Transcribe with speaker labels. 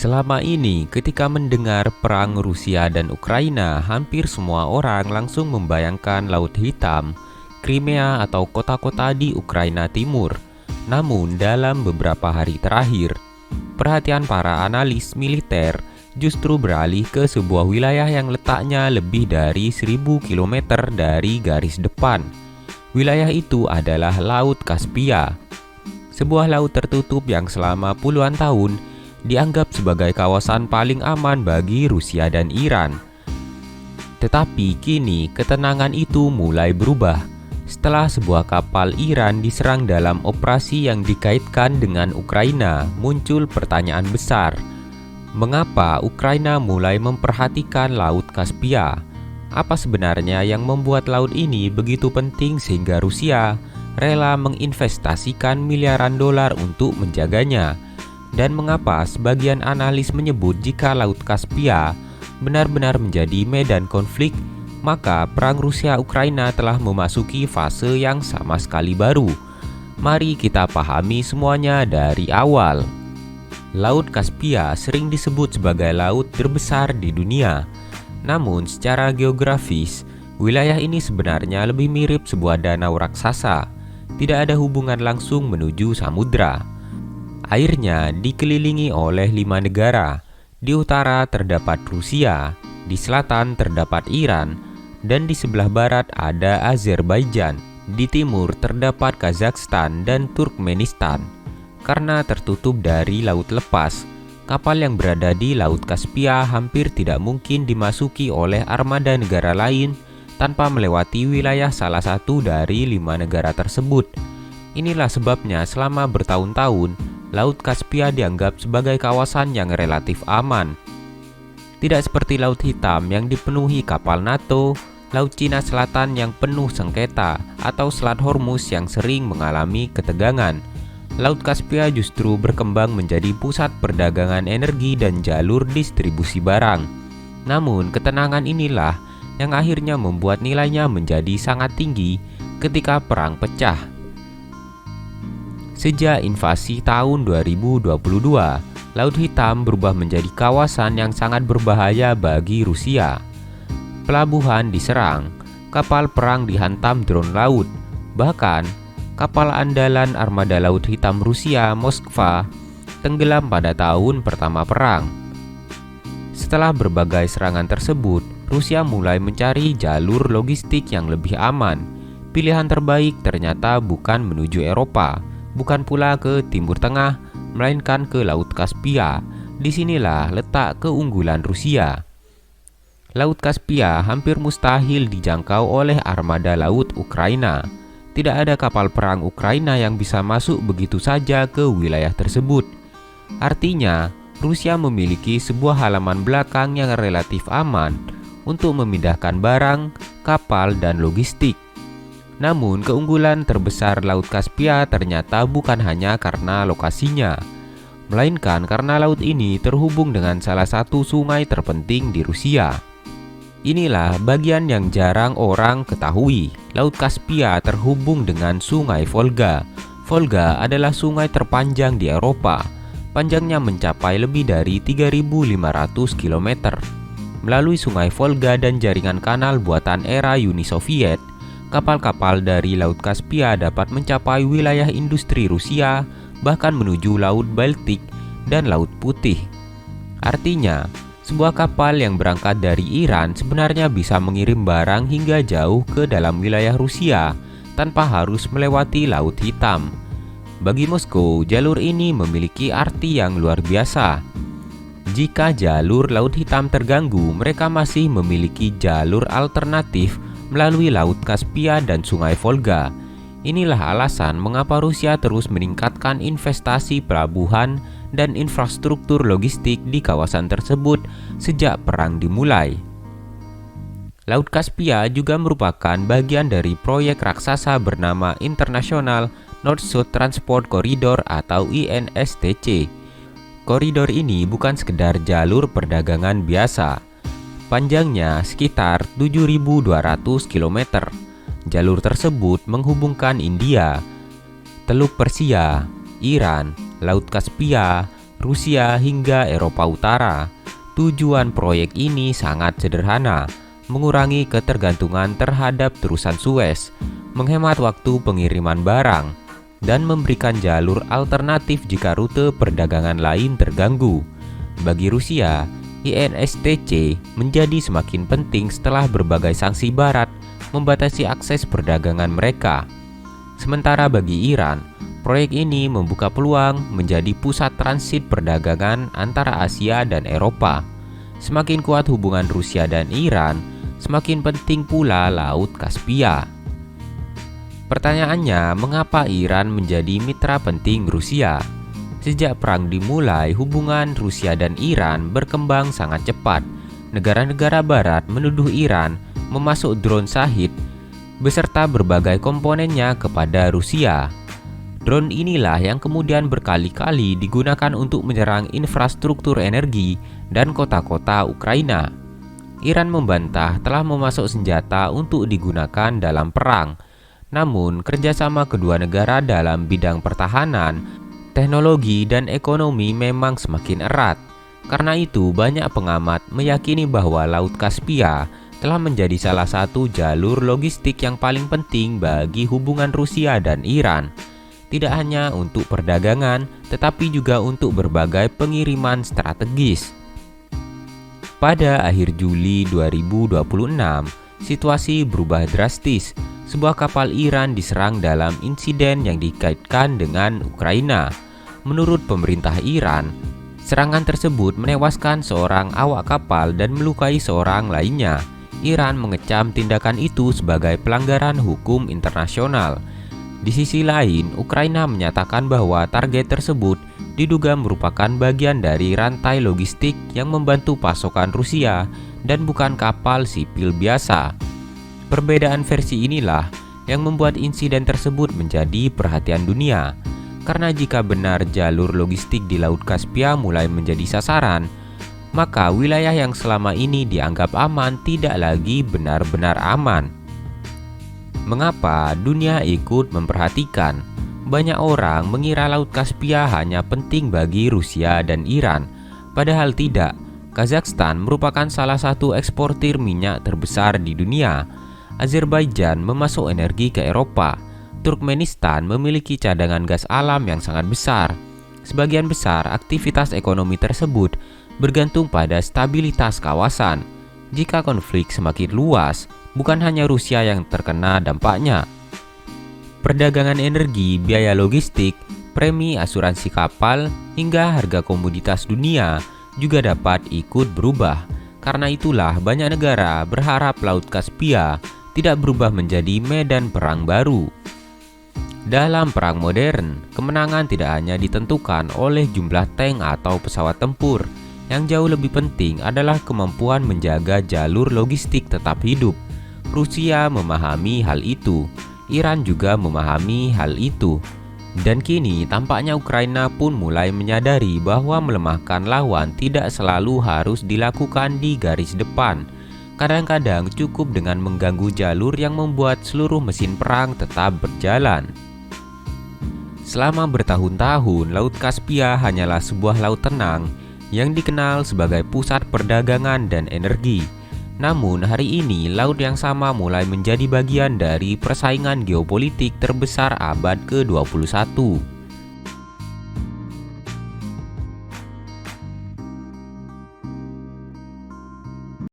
Speaker 1: Selama ini, ketika mendengar perang Rusia dan Ukraina, hampir semua orang langsung membayangkan Laut Hitam, Crimea atau kota-kota di Ukraina Timur. Namun, dalam beberapa hari terakhir, perhatian para analis militer justru beralih ke sebuah wilayah yang letaknya lebih dari 1000 km dari garis depan. Wilayah itu adalah Laut Kaspia, sebuah laut tertutup yang selama puluhan tahun dianggap sebagai kawasan paling aman bagi Rusia dan Iran. Tetapi kini ketenangan itu mulai berubah setelah sebuah kapal Iran diserang dalam operasi yang dikaitkan dengan Ukraina. Muncul pertanyaan besar, mengapa Ukraina mulai memperhatikan Laut Kaspia? Apa sebenarnya yang membuat laut ini begitu penting sehingga Rusia rela menginvestasikan miliaran dolar untuk menjaganya? Dan mengapa sebagian analis menyebut jika Laut Kaspia benar-benar menjadi medan konflik, maka perang Rusia-Ukraina telah memasuki fase yang sama sekali baru? Mari kita pahami semuanya dari awal. Laut Kaspia sering disebut sebagai laut terbesar di dunia. Namun secara geografis, wilayah ini sebenarnya lebih mirip sebuah danau raksasa. Tidak ada hubungan langsung menuju samudra. Airnya dikelilingi oleh 5 negara. Di utara terdapat Rusia, di selatan terdapat Iran, dan di sebelah barat ada Azerbaijan. Di timur terdapat Kazakhstan dan Turkmenistan. Karena tertutup dari laut lepas, kapal yang berada di Laut Kaspia hampir tidak mungkin dimasuki oleh armada negara lain tanpa melewati wilayah salah satu dari 5 negara tersebut. Inilah sebabnya selama bertahun-tahun, Laut Kaspia dianggap sebagai kawasan yang relatif aman. Tidak seperti Laut Hitam yang dipenuhi kapal NATO, Laut Cina Selatan yang penuh sengketa, atau Selat Hormuz yang sering mengalami ketegangan. Laut Kaspia justru berkembang menjadi pusat perdagangan energi dan jalur distribusi barang. Namun, ketenangan inilah yang akhirnya membuat nilainya menjadi sangat tinggi ketika perang pecah. Sejak invasi tahun 2022, Laut Hitam berubah menjadi kawasan yang sangat berbahaya bagi Rusia. Pelabuhan diserang, kapal perang dihantam drone laut, bahkan kapal andalan armada Laut Hitam Rusia, Moskva, tenggelam pada tahun pertama perang. Setelah berbagai serangan tersebut, Rusia mulai mencari jalur logistik yang lebih aman. Pilihan terbaik ternyata bukan menuju Eropa, bukan pula ke Timur Tengah, melainkan ke Laut Kaspia. Disinilah letak keunggulan Rusia. Laut Kaspia hampir mustahil dijangkau oleh armada laut Ukraina. Tidak ada kapal perang Ukraina yang bisa masuk begitu saja ke wilayah tersebut. Artinya, Rusia memiliki sebuah halaman belakang yang relatif aman untuk memindahkan barang, kapal, dan logistik. Namun, keunggulan terbesar Laut Kaspia ternyata bukan hanya karena lokasinya, melainkan karena laut ini terhubung dengan salah satu sungai terpenting di Rusia. Inilah bagian yang jarang orang ketahui. Laut Kaspia terhubung dengan Sungai Volga. Volga adalah sungai terpanjang di Eropa. Panjangnya mencapai lebih dari 3.500 km. Melalui Sungai Volga dan jaringan kanal buatan era Uni Soviet, kapal-kapal dari Laut Kaspia dapat mencapai wilayah industri Rusia, bahkan menuju Laut Baltik dan Laut Putih. Artinya, sebuah kapal yang berangkat dari Iran sebenarnya bisa mengirim barang hingga jauh ke dalam wilayah Rusia tanpa harus melewati Laut Hitam. Bagi Moskow, jalur ini memiliki arti yang luar biasa. Jika jalur Laut Hitam terganggu, mereka masih memiliki jalur alternatif melalui Laut Kaspia dan Sungai Volga. Inilah alasan mengapa Rusia terus meningkatkan investasi pelabuhan dan infrastruktur logistik di kawasan tersebut sejak perang dimulai. Laut Kaspia juga merupakan bagian dari proyek raksasa bernama International North-South Transport Corridor atau INSTC. Koridor ini bukan sekedar jalur perdagangan biasa. Panjangnya sekitar 7.200 km. Jalur tersebut menghubungkan India, Teluk Persia, Iran, Laut Kaspia, Rusia hingga Eropa Utara. Tujuan proyek ini sangat sederhana, mengurangi ketergantungan terhadap terusan Suez, menghemat waktu pengiriman barang, dan memberikan jalur alternatif jika rute perdagangan lain terganggu. Bagi Rusia, INSTC menjadi semakin penting setelah berbagai sanksi Barat membatasi akses perdagangan mereka. Sementara bagi Iran, proyek ini membuka peluang menjadi pusat transit perdagangan antara Asia dan Eropa. Semakin kuat hubungan Rusia dan Iran, semakin penting pula Laut Kaspia. Pertanyaannya, mengapa Iran menjadi mitra penting Rusia? Sejak perang dimulai, hubungan Rusia dan Iran berkembang sangat cepat. Negara-negara Barat menuduh Iran memasuk drone Shahid beserta berbagai komponennya kepada Rusia. Drone inilah yang kemudian berkali-kali digunakan untuk menyerang infrastruktur energi dan kota-kota Ukraina. Iran membantah telah memasuk senjata untuk digunakan dalam perang. Namun, kerjasama kedua negara dalam bidang pertahanan, teknologi, dan ekonomi memang semakin erat. Karena itu, banyak pengamat meyakini bahwa Laut Kaspia telah menjadi salah satu jalur logistik yang paling penting bagi hubungan Rusia dan Iran. Tidak hanya untuk perdagangan, tetapi juga untuk berbagai pengiriman strategis. Pada akhir Juli 2026, situasi berubah drastis. Sebuah kapal Iran diserang dalam insiden yang dikaitkan dengan Ukraina. Menurut pemerintah Iran, serangan tersebut menewaskan seorang awak kapal dan melukai seorang lainnya. Iran mengecam tindakan itu sebagai pelanggaran hukum internasional. Di sisi lain, Ukraina menyatakan bahwa target tersebut diduga merupakan bagian dari rantai logistik yang membantu pasokan Rusia dan bukan kapal sipil biasa. Perbedaan versi inilah yang membuat insiden tersebut menjadi perhatian dunia. Karena jika benar jalur logistik di Laut Kaspia mulai menjadi sasaran, maka wilayah yang selama ini dianggap aman tidak lagi benar-benar aman. Mengapa dunia ikut memperhatikan? Banyak orang mengira Laut Kaspia hanya penting bagi Rusia dan Iran, padahal tidak. Kazakhstan merupakan salah satu eksportir minyak terbesar di dunia. Azerbaijan memasok energi ke Eropa. Turkmenistan memiliki cadangan gas alam yang sangat besar. Sebagian besar aktivitas ekonomi tersebut bergantung pada stabilitas kawasan. Jika konflik semakin luas, bukan hanya Rusia yang terkena dampaknya. Perdagangan energi, biaya logistik, premi asuransi kapal, hingga harga komoditas dunia juga dapat ikut berubah. Karena itulah banyak negara berharap Laut Kaspia tidak berubah menjadi medan perang baru. Dalam perang modern, kemenangan tidak hanya ditentukan oleh jumlah tank atau pesawat tempur. Yang jauh lebih penting adalah kemampuan menjaga jalur logistik tetap hidup. Rusia memahami hal itu, Iran juga memahami hal itu. Dan kini tampaknya Ukraina pun mulai menyadari bahwa melemahkan lawan tidak selalu harus dilakukan di garis depan. Kadang-kadang cukup dengan mengganggu jalur yang membuat seluruh mesin perang tetap berjalan. Selama bertahun-tahun, Laut Kaspia hanyalah sebuah laut tenang yang dikenal sebagai pusat perdagangan dan energi. Namun hari ini laut yang sama mulai menjadi bagian dari persaingan geopolitik terbesar abad ke-21.